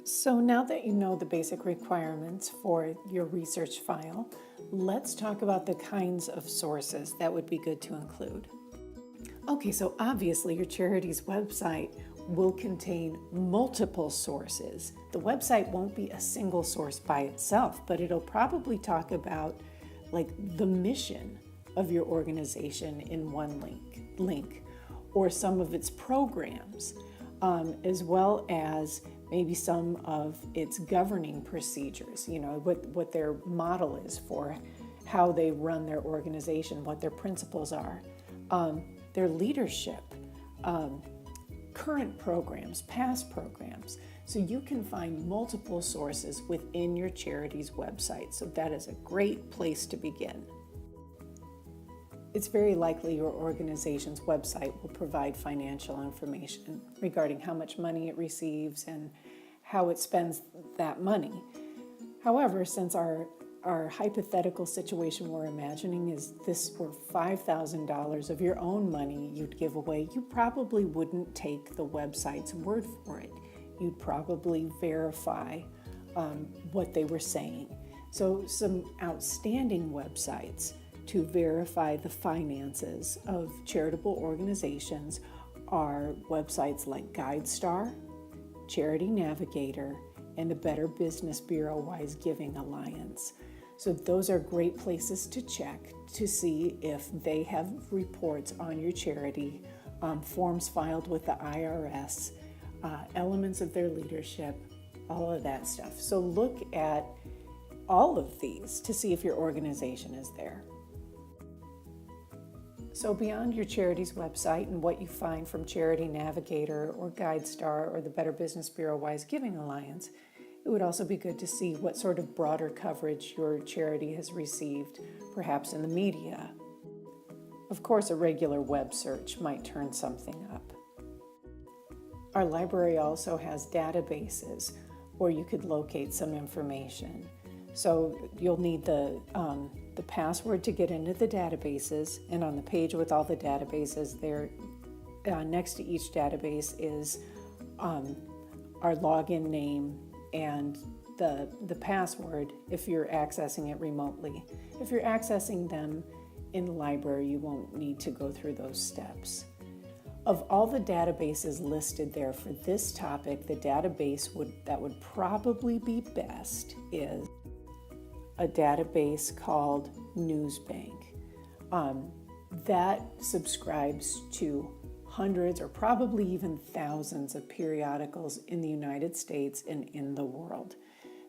So now that you know the basic requirements for your research file, let's talk about the kinds of sources that would be good to include. Okay, so obviously your charity's website will contain multiple sources. The website won't be a single source by itself, but it'll probably talk about like the mission of your organization in one link or some of its programs, as well as maybe some of its governing procedures, what their model is for how they run their organization, what their principles are, their leadership, current programs, past programs. So you can find multiple sources within your charity's website. So that is a great place to begin. It's very likely your organization's website will provide financial information regarding how much money it receives and how it spends that money. However, since our hypothetical situation we're imagining is this were $5,000 of your own money you'd give away, you probably wouldn't take the website's word for it. You'd probably verify what they were saying. So some outstanding websites to verify the finances of charitable organizations are websites like GuideStar, Charity Navigator, and the Better Business Bureau Wise Giving Alliance. So those are great places to check to see if they have reports on your charity, forms filed with the IRS, elements of their leadership, all of that stuff. So look at all of these to see if your organization is there. So beyond your charity's website and what you find from Charity Navigator or GuideStar or the Better Business Bureau Wise Giving Alliance, it would also be good to see what sort of broader coverage your charity has received, perhaps in the media. Of course, a regular web search might turn something up. Our library also has databases where you could locate some information. So you'll need the password to get into the databases, and on the page with all the databases there, next to each database is our login name and the password if you're accessing it remotely. If you're accessing them in the library, you won't need to go through those steps. Of all the databases listed there for this topic, the database that would probably be best is a database called Newsbank. That subscribes to hundreds or probably even thousands of periodicals in the United States and in the world.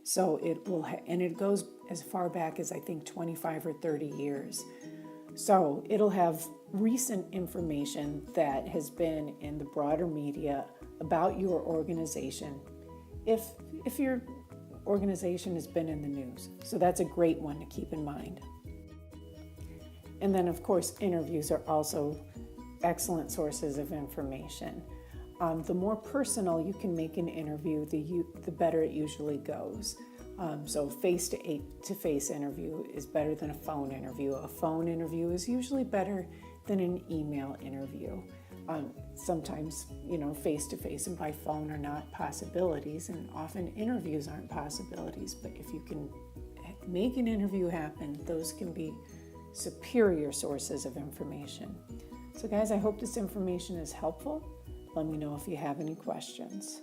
So it will, and it goes as far back as I think 25 or 30 years. So it'll have recent information that has been in the broader media about your organization if your organization has been in the news. So that's a great one to keep in mind. And then of course interviews are also excellent sources of information. The more personal you can make an interview, the better it usually goes. So face-to-face interview is better than a phone interview. A phone interview is usually better than an email interview. Sometimes, face-to-face and by phone are not possibilities, and often interviews aren't possibilities. But if you can make an interview happen, those can be superior sources of information. So guys, I hope this information is helpful. Let me know if you have any questions.